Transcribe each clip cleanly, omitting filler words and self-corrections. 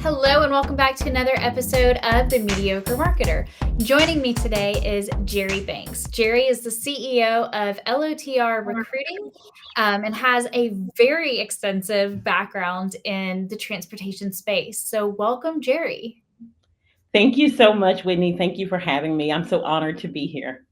Hello and welcome back to another episode of the Mediocre Marketer. Joining me today is Jerri Banks. Jerri is the CEO of LOTR Recruiting and has a very extensive background in the transportation space. So welcome, Jerri. Thank you so much, Whitney. Thank you for having me. I'm so honored to be here.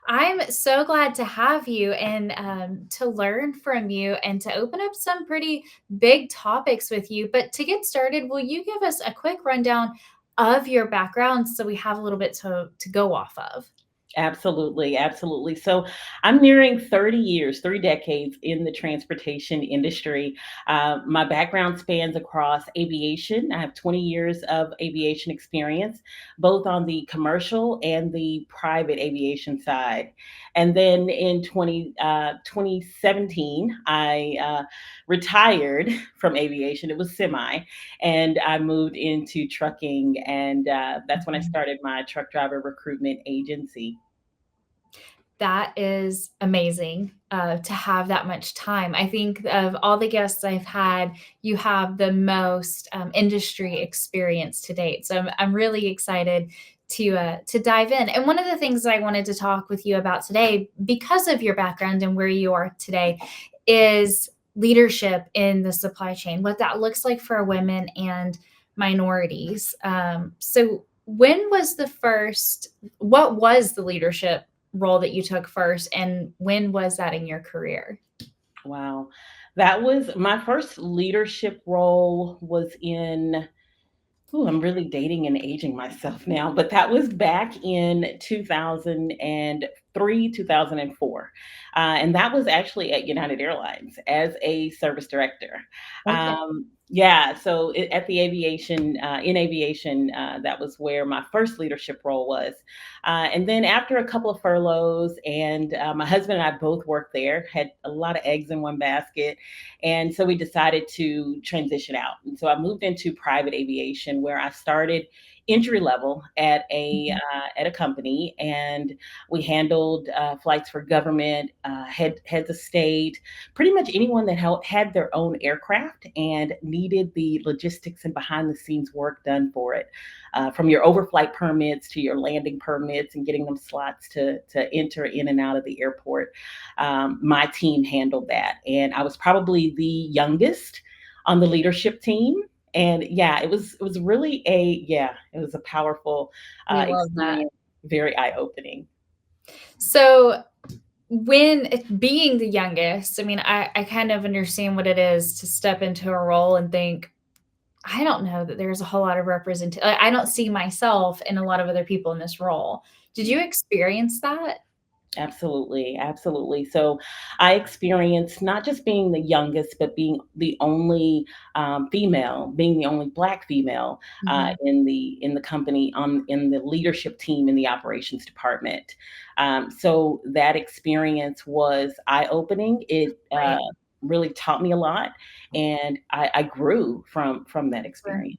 I'm so glad to have you and to learn from you and to open up some pretty big topics with you. But to get started, will you give us a quick rundown of your background so we have a little bit to go off of? Absolutely, absolutely. So I'm nearing 30 years, 3 decades in the transportation industry. My background spans across aviation. I have 20 years of aviation experience, both on the commercial and the private aviation side. And then in 2017, I retired from aviation. It was semi, and I moved into trucking. And that's when I started my truck driver recruitment agency. That is amazing to have that much time. I think of all the guests I've had, you have the most industry experience to date. So I'm really excited to dive in. And one of the things that I wanted to talk with you about today, because of your background and where you are today, is leadership in the supply chain, what that looks like for women and minorities. So when was what was the leadership role that you took first, and when was that in your career? Wow. That was my first leadership role was in, ooh, I'm really dating and aging myself now, but that was back in 2003, 2004. And that was actually at United Airlines as a service director. Okay. Yeah, so at the aviation, in aviation, that was where my first leadership role was. And then after a couple of furloughs, and my husband and I both worked there, had a lot of eggs in one basket. And so we decided to transition out. And so I moved into private aviation where I started entry level Mhm. at a company, and we handled flights for government, heads of state, pretty much anyone that had their own aircraft and needed the logistics and behind the scenes work done for it, from your overflight permits to your landing permits and getting them slots to enter in and out of the airport. My team handled that, and I was probably the youngest on the leadership team. And yeah, it was really it was a powerful We love that. experience, very eye opening. So when being the youngest, I mean, I kind of understand what it is to step into a role and think, I don't know that there's a whole lot of I don't see myself and a lot of other people in this role. Did you experience that? Absolutely, absolutely. So I experienced not just being the youngest, but being the only female, being the only Black female Mhm. in the company on in the leadership team in the operations department. So that experience was eye opening. It Right. really taught me a lot, and I grew from that experience.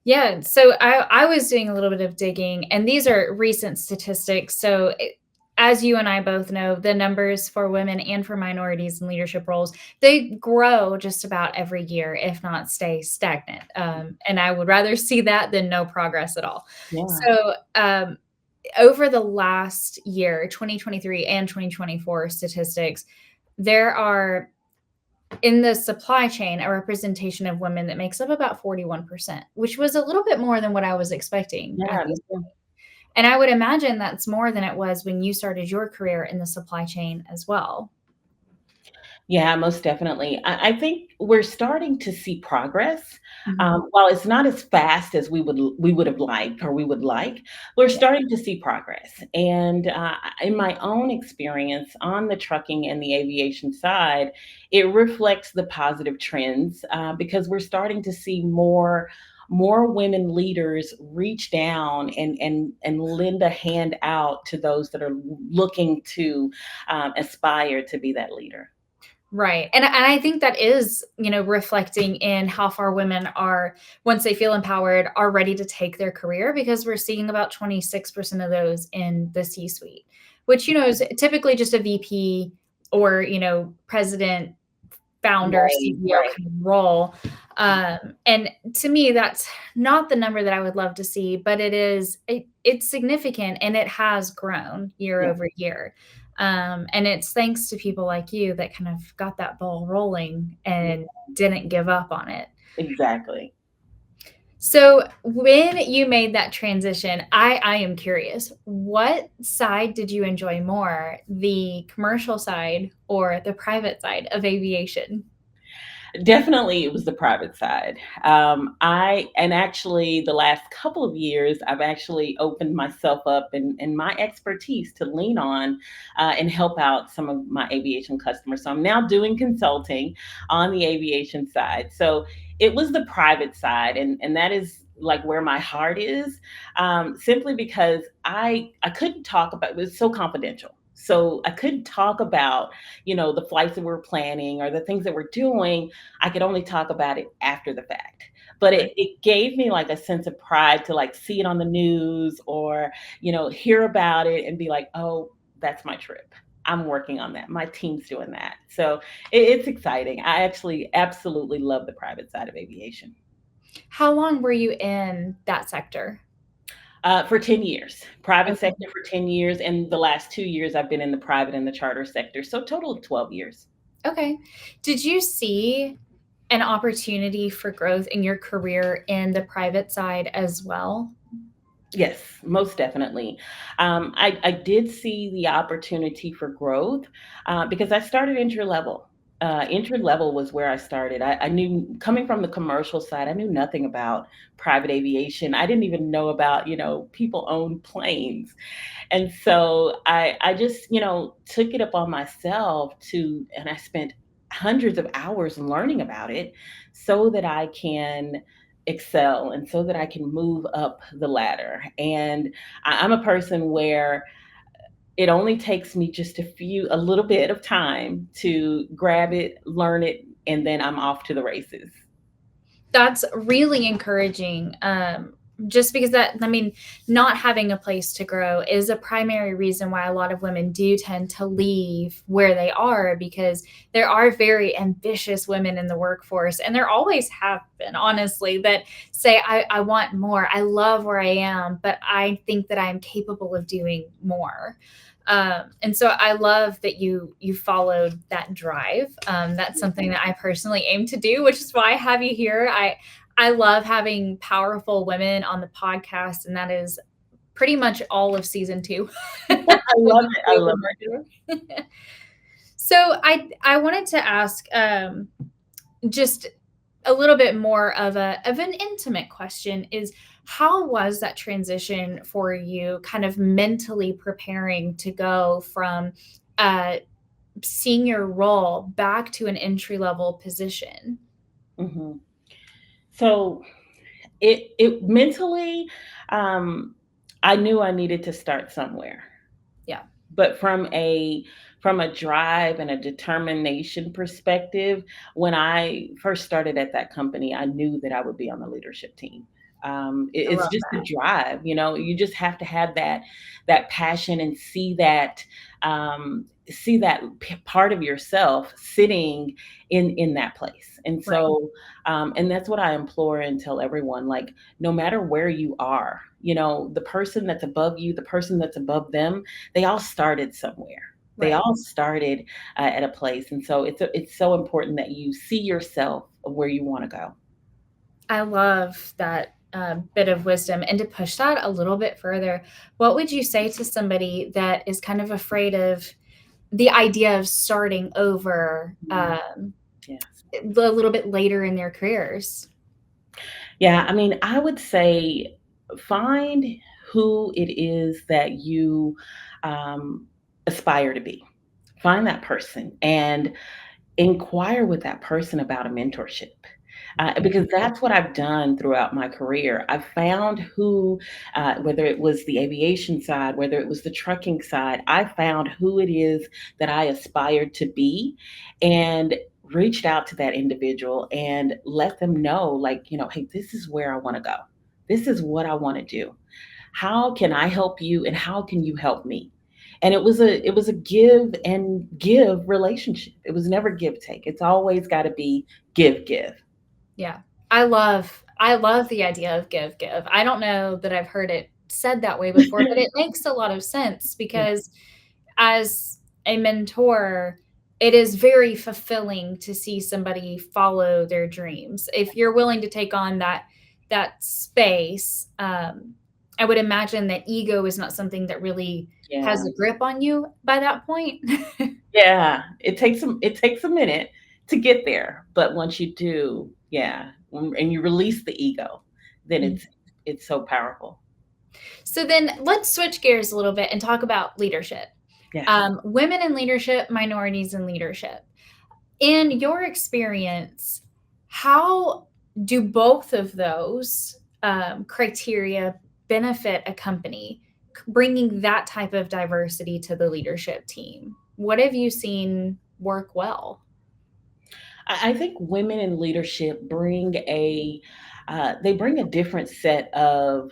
Yeah, so I was doing a little bit of digging, and these are recent statistics. So, as you and I both know, the numbers for women and for minorities in leadership roles, they grow just about every year, if not stay stagnant. And I would rather see that than no progress at all. Yeah. So, over the last year, 2023 and 2024 statistics, there are in the supply chain, a representation of women that makes up about 41%, which was a little bit more than what I was expecting at Yeah, me this too. point. And I would imagine that's more than it was when you started your career in the supply chain as well. Yeah, most definitely. I think we're starting to see progress. Mhm. While it's not as fast as we would have liked or we would like, we're Yeah. starting to see progress. And in my own experience on the trucking and the aviation side, it reflects the positive trends because we're starting to see more women leaders reach down and lend a hand out to those that are looking to aspire to be that leader. Right. And I think that is, reflecting in how far women are, once they feel empowered, are ready to take their career because we're seeing about 26% of those in the C-suite, which, is typically just a VP or, president founder, Right, CEO right. kind of role. And to me, that's not the number that I would love to see, but it's significant and it has grown year Yeah, over year. And it's thanks to people like you that kind of got that ball rolling yeah, and didn't give up on it. exactly. So when you made that transition, I am curious, what side did you enjoy more, the commercial side or the private side of aviation? Definitely, it was the private side. I and actually the last couple of years, I've actually opened myself up and my expertise to lean on and help out some of my aviation customers. So I'm now doing consulting on the aviation side. So it was the private side, and that is like where my heart is, simply because I couldn't talk about it was so confidential. So I couldn't talk about the flights that we're planning or the things that we're doing. I could only talk about it after the fact. But Right. it gave me like a sense of pride to like see it on the news or, hear about it and be like, oh, that's my trip. I'm working on that. My team's doing that. So it's exciting. I actually absolutely love the private side of aviation. How long were you in that sector? For 10 years, private Okay. sector for 10 years. And the last 2 years, I've been in the private and the charter sector. So total of 12 years. Okay. Did you see an opportunity for growth in your career in the private side as well? Yes, most definitely. I did see the opportunity for growth because I started entry level. Entry level was where I started. I knew coming from the commercial side, I knew nothing about private aviation. I didn't even know about, people own planes. And so I just, took it upon myself and I spent hundreds of hours learning about it so that I can excel and so that I can move up the ladder. And I'm a person where it only takes me just a little bit of time to grab it, learn it, and then I'm off to the races. That's really encouraging. Just because I mean, not having a place to grow is a primary reason why a lot of women do tend to leave where they are because there are very ambitious women in the workforce, and there always have been, honestly, that say, I want more. I love where I am, but I think that I'm capable of doing more. And so I love that you followed that drive. That's something that I personally aim to do, which is why I have you here. I love having powerful women on the podcast, and that is pretty much all of season two. I love it. I love Mediocre Marketer. So I wanted to ask just a little bit more of an intimate question is how was that transition for you kind of mentally preparing to go from a senior role back to an entry level position? it. So it mentally, um, I knew I needed to start somewhere. Yeah, But from a drive and a determination perspective, when I first started at that company, I knew that I would be on the leadership team. I It's love just a that. drive, you just have to have that passion and see that part of yourself sitting in that place. And Right, so, and that's what I implore and tell everyone, like, no matter where you are, the person that's above you, the person that's above them, they all started somewhere. They right. all started at a place, and so it's so important that you see yourself where you want to go. I love that bit of wisdom. And to push that a little bit further, what would you say to somebody that is kind of afraid of the idea of starting over Mhm. Yes. a little bit later in their careers? Yeah, I mean, I would say find who it is that you um, aspire to be. Find that person and inquire with that person about a mentorship. Because that's what I've done throughout my career. I've found whether it was the aviation side, whether it was the trucking side, I found who it is that I aspired to be and reached out to that individual and let them know, like, hey, this is where I want to go. This is what I want to do. How can I help you and how can you help me? And it was a give and give relationship. It was never give take. It's always got to be give give. Yeah. I love the idea of give give. I don't know that I've heard it said that way before, but it makes a lot of sense Yeah. because as a mentor, it is very fulfilling to see somebody follow their dreams. If you're willing to take on that space, I would imagine that ego is not something that really has Yeah. a grip on you by that point. Yeah, it takes a minute to get there, but once you do, yeah, and you release the ego, then it's so powerful. So then let's switch gears a little bit and talk about leadership. Yes. Women in leadership, minorities in leadership. In your experience, how do both of those criteria benefit a company, bringing that type of diversity to the leadership team? What have you seen work well? I think women in leadership they bring a different set of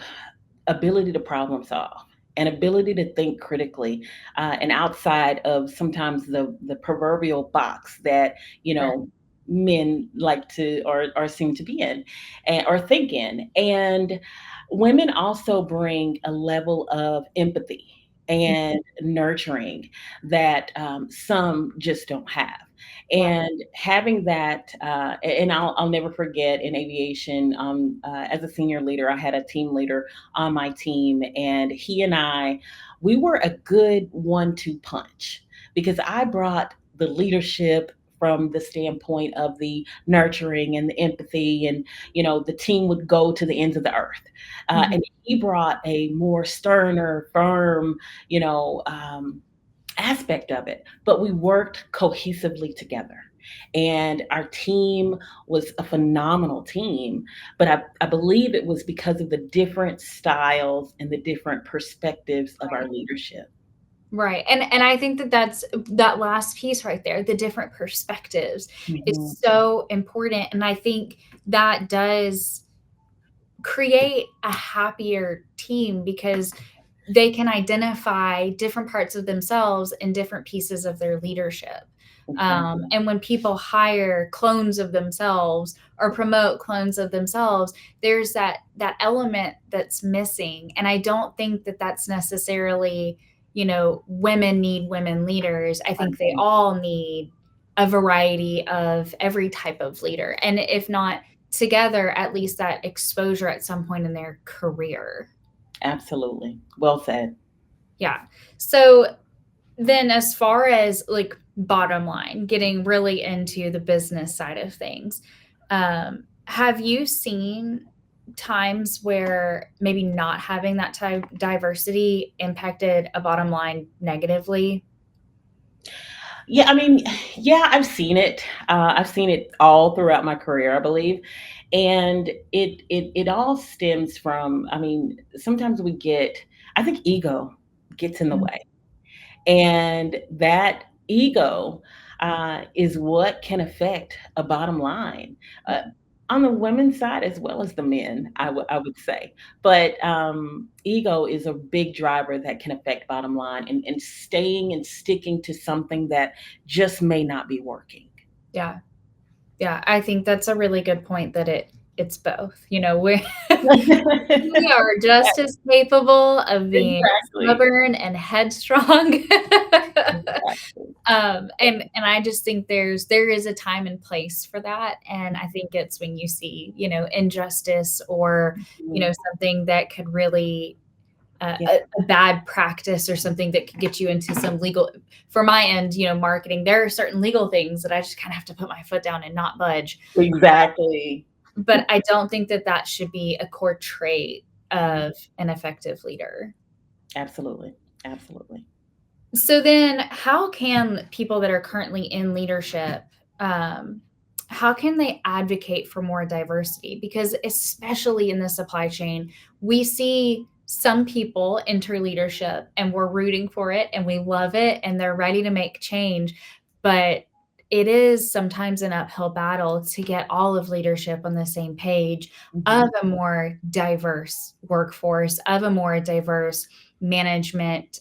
ability to problem solve and ability to think critically, and outside of sometimes the proverbial box that you Sure. know men like to or seem to be in or think in. And women also bring a level of empathy and nurturing that some just don't have. Right. And having that, and I'll never forget in aviation, as a senior leader, I had a team leader on my team, and he and we were a good 1-2 punch because I brought the leadership from the standpoint of the nurturing and the empathy, and the team would go to the ends of the earth, Mhm. and he brought a more sterner, firm, you know. Aspect of it, but we worked cohesively together. And our team was a phenomenal team, but I believe it was because of the different styles and the different perspectives of our Right. leadership. Right. And I think that that's that last piece right there, the different perspectives is Mhm. so important. And I think that does create a happier team because they can identify different parts of themselves in different pieces of their leadership. Exactly. And when people hire clones of themselves or promote clones of themselves, there's that element that's missing. And I don't think that that's necessarily, women need women leaders. I think they Mhm. all need a variety of every type of leader. And if not together, at least that exposure at some point in their career. Absolutely. Well said. Yeah. So then, as far as like bottom line, getting really into the business side of things, have you seen times where maybe not having that type diversity impacted a bottom line negatively? Yeah, I mean, yeah, I've seen it. I've seen it all throughout my career, I believe, and it all stems from. I mean, sometimes I think ego gets in the Mhm. way, and that ego is what can affect a bottom line, uh, on the women's side as well as the men, I would say. But ego is a big driver that can affect bottom line, and staying and sticking to something that just may not be working. Yeah. Yeah, I think that's a really good point that it's both. We we are just as capable of being Exactly. stubborn and headstrong. Exactly. And I just think there is a time and place for that, and I think it's when you see, injustice or, Mhm. something that could really Yeah. a bad practice or something that could get you into some legal for my end, marketing, there are certain legal things that I just kinda have to put my foot down and not budge. Exactly. But I don't think that that should be a core trait of an effective leader. Absolutely. Absolutely. So then how can people that are currently in leadership, um, how can they advocate for more diversity? Because especially in the supply chain, we see some people enter leadership and we're rooting for it and we love it and they're ready to make change. But it is sometimes an uphill battle to get all of leadership on the same page of Mhm. a more diverse workforce, of a more diverse management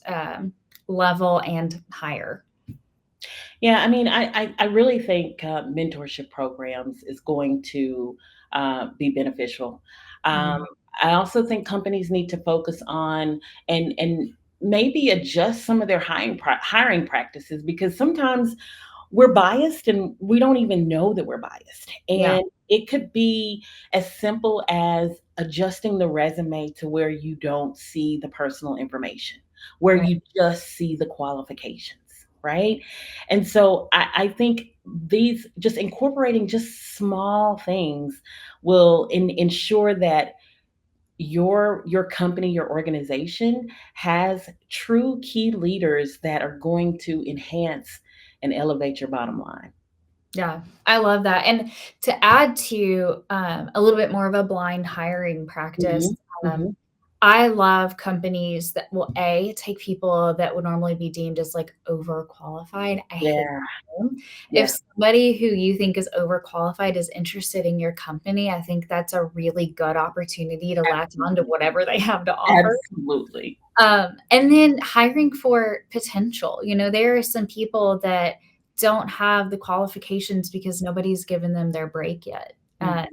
level and higher. Yeah, I mean, I really think mentorship programs is going to be beneficial. Um, Mm, I also think companies need to focus on and maybe adjust some of their hiring practices, because sometimes we're biased and we don't even know that we're biased. yeah, And it could be as simple as adjusting the resume to where you don't see the personal information, where right. you just see the qualifications, right? And so I think these just incorporating just small things will ensure that your company, your organization has true key leaders that are going to enhance and elevate your bottom line. Yeah, I love that. And to add to a little bit more of a blind hiring practice, Mhm, um, mhm. I love companies that will take people that would normally be deemed as like overqualified. I hate Yeah, them. If yes, somebody who you think is overqualified is interested in your company, I think that's a really good opportunity to latch on to absolutely, whatever they have to offer. absolutely. And then hiring for potential. There are some people that don't have the qualifications because nobody's given them their break yet. Mhm,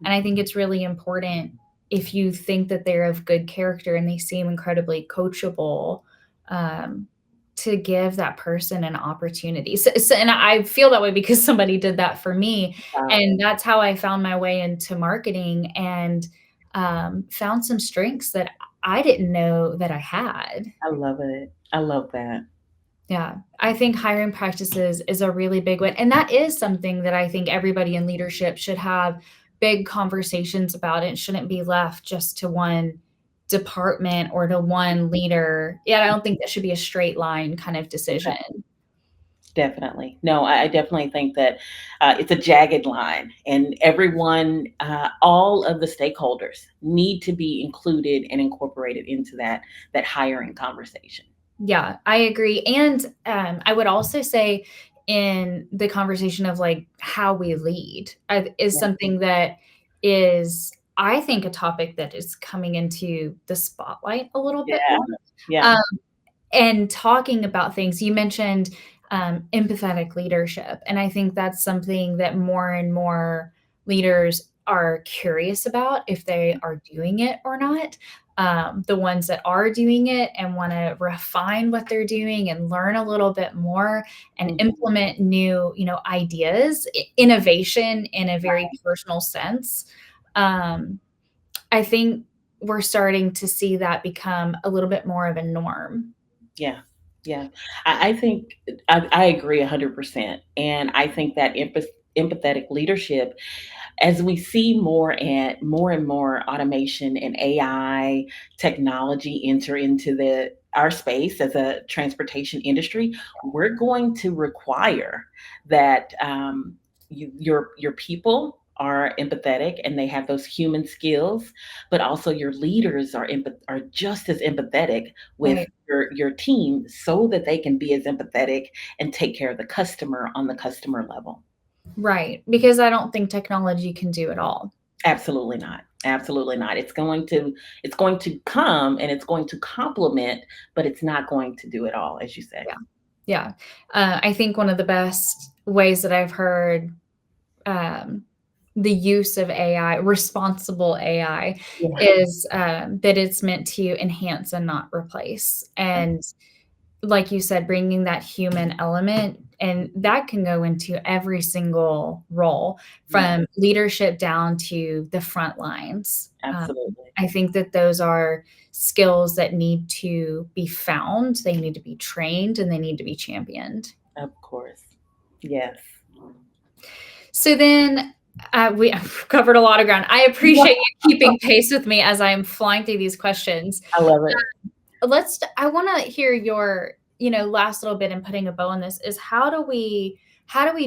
And I think it's really important if you think that they're of good character and they seem incredibly coachable, um, to give that person an opportunity. And I feel that way because somebody did that for me, wow, and that's how I found my way into marketing and found some strengths that I didn't know that I had. I love it. I love that. Yeah, I think hiring practices is a really big one, and that is something that I think everybody in leadership should have big conversations about. It shouldn't be left just to one department or to one leader. Yeah, I don't think that should be a straight line kind of decision. Definitely. No, I definitely think that it's a jagged line, and everyone, all of the stakeholders need to be included and incorporated into that hiring conversation. Yeah, I agree, and, I would also say in the conversation of, like, how we lead, is Yeah, something that is, I think, a topic that is coming into the spotlight a little bit yeah, more. yeah, Um, and talking about things, you mentioned, empathetic leadership, and I think that's something that more and more leaders are curious about if they are doing it or not. The ones that are doing it and wanna refine what they're doing and learn a little bit more and mhm, implement new, ideas, innovation in a very personal sense. Um, I think we're starting to see that become a little bit more of a norm. yeah, yeah. I think I agree 100%, and I think that empathetic leadership, as we see more and more automation and AI technology enter into the our space as a transportation industry, we're going to require that your people are empathetic and they have those human skills, but also your leaders are just as empathetic with Right. your team, so that they can be as empathetic and take care of the customer on the customer level. Right, because I don't think technology can do it all. Absolutely not. Absolutely not. It's going to come and it's going to complement, but it's not going to do it all, as you say. Yeah, yeah. I think one of the best ways that I've heard, um, the use of AI, responsible AI, Yeah. is, that it's meant to enhance and not replace, and like you said, bringing that human element, and that can go into every single role, Yeah, from leadership down to the front lines. absolutely. I think that those are skills that need to be found, they need to be trained, and they need to be championed. Of course. Yes. So then, we've covered a lot of ground. I appreciate you keeping pace with me as I am flying through these questions. I love it. I want to hear your, last little bit, and putting a bow on this is, how do we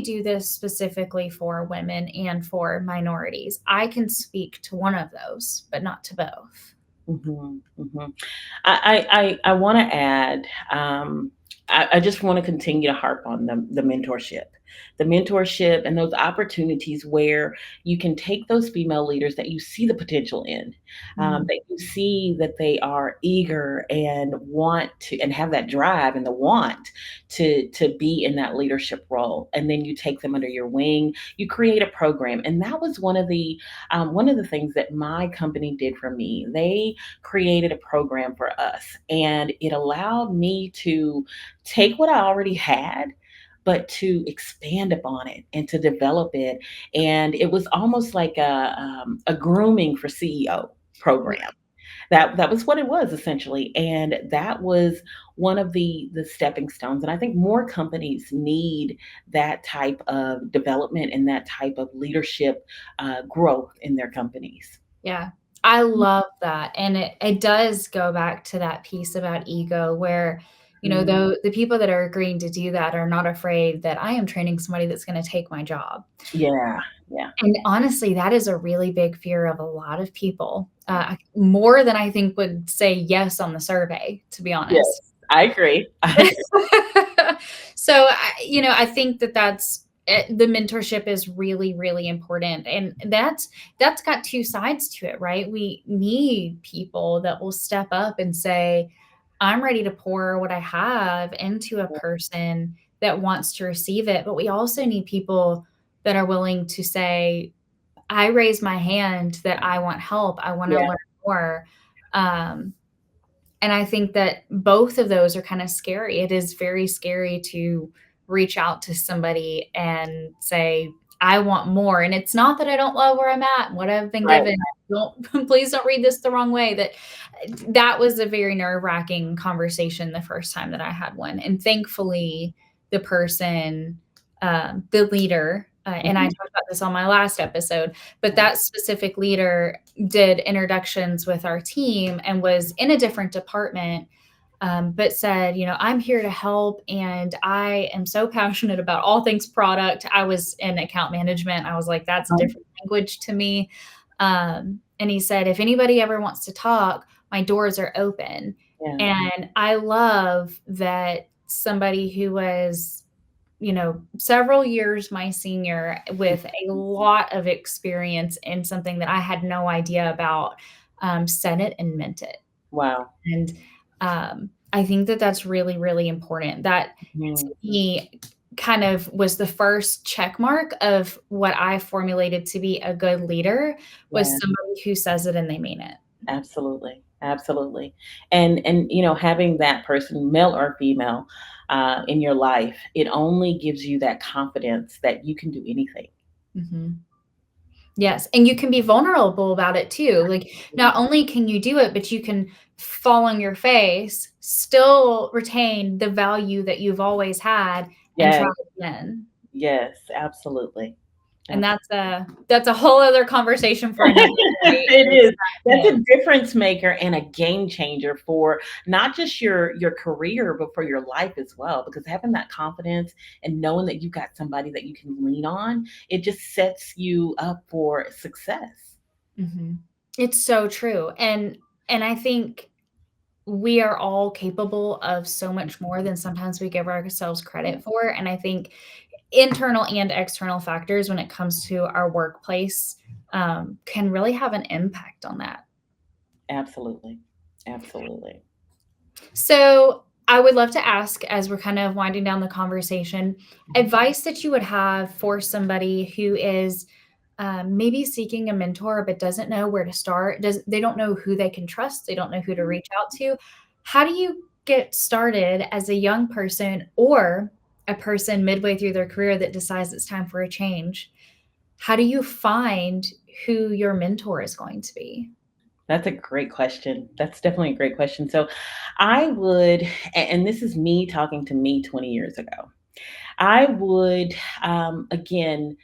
do this specifically for women and for minorities? I can speak to one of those, but not to both. Mhm, mhm. I wanna add, I just wanna continue to harp on the mentorship. the mentorship and those opportunities where you can take those female leaders that you see the potential in, Mm. that you see that they are eager and want to, and have that drive and the want to be in that leadership role, and then you take them under your wing. You create a program, and that was one of the things that my company did for me. They created a program for us, and it allowed me to take what I already had, but to expand upon it and to develop it. And it was almost like a grooming for CEO program. That was what it was essentially, and that was one of the stepping stones. And I think more companies need that type of development and that type of leadership growth in their companies. Yeah, I love that, and it does go back to that piece about ego where, Mhm. the people that are agreeing to do that are not afraid that I am training somebody that's gonna take my job. Yeah, yeah, And honestly, that is a really big fear of a lot of people, more than I think would say yes on the survey, to be honest. yes, I agree. I agree. So, I think that the mentorship is really, really important, and that's got 2 sides to it, right? We need people that will step up and say, "I'm ready to pour what I have into a person that wants to receive it," but we also need people that are willing to say, "I raise my hand that I want help, I wanna Yeah, learn more," um, and I think that both of those are kinda scary. It is very scary to reach out to somebody and say, "I want more," and it's not that I don't love where I'm at and what I've been right. given. Don't please don't read this the wrong way, that was a very nerve-wracking conversation the first time that I had one, and thankfully, the leader, and I Mhm. talked about this on my last episode, but that specific leader did introductions with our team and was in a different department, but said, "I'm here to help, and I am so passionate about all things product." I was in account management. I was like, "That's a Um, different language to me." And he said, "If anybody ever wants to talk, my doors are open." yeah, And I love that somebody who was, several years my senior with a lot of experience in something that I had no idea about, said it and meant it. wow. And, I think that that's really, really important. That to Mhm. me kind of was the first check mark of what I formulated to be a good leader, was Yeah. somebody who says it and they mean it. Absolutely, absolutely. And having that person, male or female, in your life, it only gives you that confidence that you can do anything. Mhm. Yes, and you can be vulnerable about it too. Like, not only can you do it, but you can fall on your face, still retain the value that you've always had, and try Yes, again. yes, absolutely. And Absolutely. that's a whole other conversation for another day, It is is. that That's a command. difference maker and a game changer for not just your career, but for your life as well. Because having that confidence and knowing that you've got somebody that you can lean on, it just sets you up for success. Mhm. It's so true, and I think we are all capable of so much more than sometimes we give ourselves credit for, and I think internal and external factors when it comes to our workplace, can really have an impact on that. Absolutely. Absolutely. So, I would love to ask, as we're kind of winding down the conversation, advice that you would have for somebody who is, maybe seeking a mentor but doesn't know where to start. They don't know who they can trust. They don't know who to Mhm. reach out to. How do you get started as a young person or a person midway through their career that decides it's time for a change? How do you find who your mentor is going to be? That's a great question. That's definitely a great question. So I would, and this is me talking to me 20 years ago. I would, again,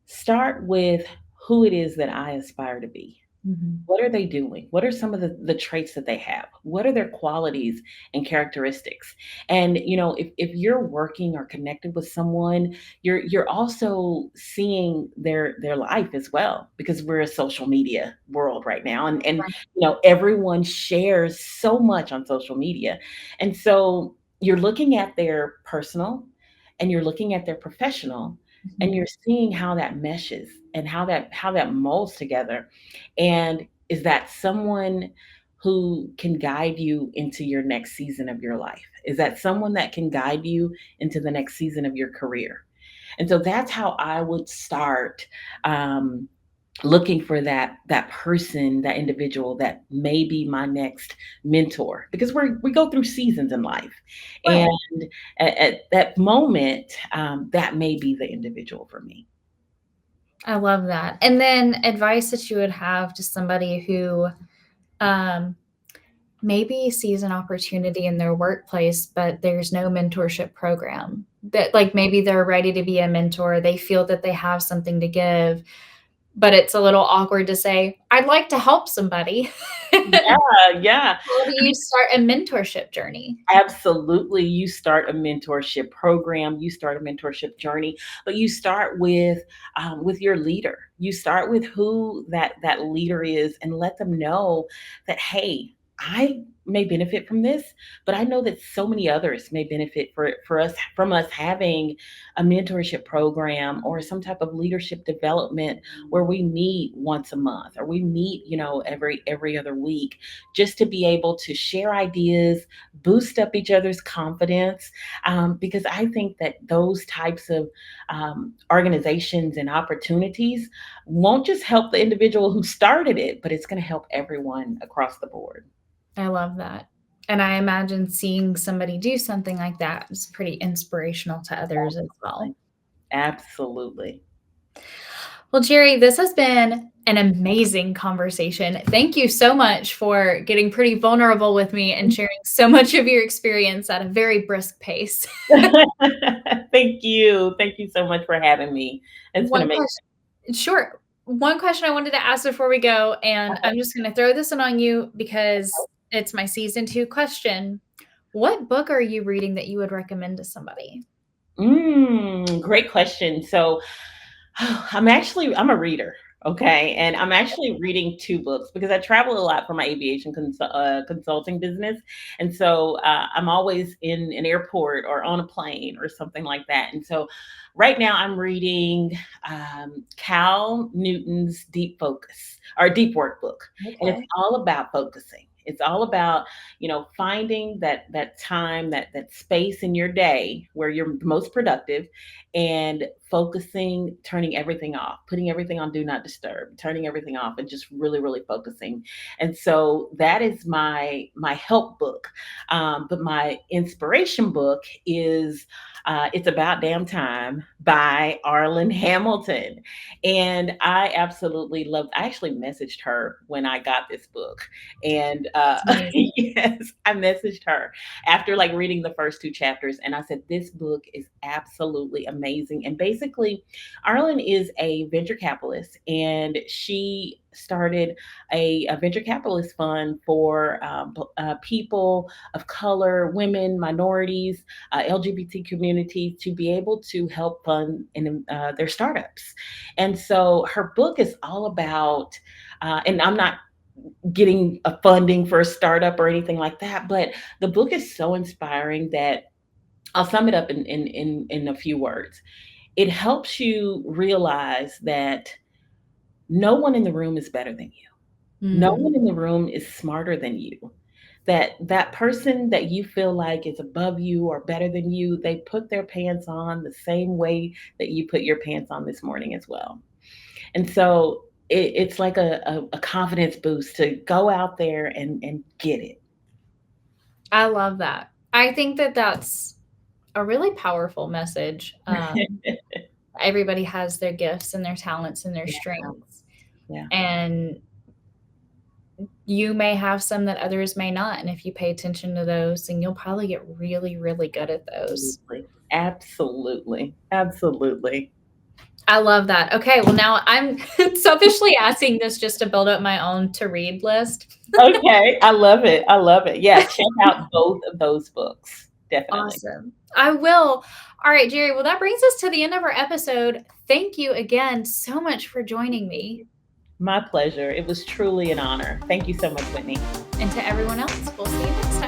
start with who it is that I aspire to be. Mhm. What are they doing? What are some of the traits that they have? What are their qualities and characteristics? And if you're working or connected with someone, you're also seeing their life as well, because we're a social media world right now, and everyone shares so much on social media. And so you're looking at their personal, and you're looking at their professional, and Mhm. you're seeing how that meshes and how that molds together. And is that someone who can guide you into your next season of your life? Is that someone that can guide you into the next season of your career? And so that's how I would start, um, looking for that person, that individual that may be my next mentor, because we go through seasons in life, and Right. at that moment, that may be the individual for me. I love that. And then advice that you would have to somebody who um, maybe sees an opportunity in their workplace, but there's no mentorship program. That, like, maybe they're ready to be a mentor. They feel that they have something to give, but it's a little awkward to say, I'd like to help somebody. How Yeah. do you start a mentorship journey? Absolutely. You start a mentorship program, you start a mentorship journey, but you start with your leader. You start with who that leader is, and let them know that, hey, I may benefit from this, but I know that so many others may benefit for us from us having a mentorship program or some type of leadership development where we meet once a month, or we meet, every other week, just to be able to share ideas, boost up each other's confidence, because I think that those types of organizations and opportunities won't just help the individual who started it, but it's going to help everyone across the board. I love that. And I imagine seeing somebody do something like that is pretty inspirational to others as well. Absolutely. Well, Jerri, this has been an amazing conversation. Thank you so much for getting pretty vulnerable with me and sharing so much of your experience at a very brisk pace. Thank you. Thank you so much for having me. It's been One amazing. question, sure. One question I wanted to ask before we go, and I'm just going to throw this one on you because it's my season 2 question. What book are you reading that you would recommend to somebody? Great question. So, I'm a reader, okay, and I'm actually reading 2 books because I travel a lot for my aviation consulting business, and so, I'm always in an airport or on a plane or something like that, and so right now I'm reading, Cal Newton's Deep Focus, or Deep Work book, and it's Okay. all about focusing. It's all about, finding that time, that space in your day where you're most productive, and focusing, turning everything off, putting everything on do not disturb, turning everything off, and just really, really focusing. And so that is my help book. But my inspiration book is It's About Damn Time by Arlen Hamilton. And I absolutely loved, I actually messaged her when I got this book. And That's amazing. yes, I messaged her after like reading the first 2 chapters, and I said, this book is absolutely amazing. And basically, Arlen is a venture capitalist, and she started a venture capitalist fund for people of color, women, minorities, LGBT communities, to be able to help fund their startups. And so her book is all about, and I'm not getting a funding for a startup or anything like that, but the book is so inspiring that I'll sum it up in a few words. It helps you realize that no one in the room is better than you. No Mm, one in the room is smarter than you. That person that you feel like is above you or better than you, they put their pants on the same way that you put your pants on this morning as well. And so it's like a confidence boost to go out there and get it. I love that. I think that that's a really powerful message. Everybody has their gifts and their talents and their Yeah, strengths. yeah, And you may have some that others may not. And if you pay attention to those, then you'll probably get really, really good at those. absolutely. Absolutely. Absolutely. I love that. Okay, well, now I'm selfishly asking this just to build up my own to read list. Okay, I love it. I love it. Yeah, check out both of those books. Definitely. Awesome. I will. All right, Jerri. Well, that brings us to the end of our episode. Thank you again so much for joining me. My pleasure. It was truly an honor. Thank you so much, Whitney. And to everyone else, we'll see you next time.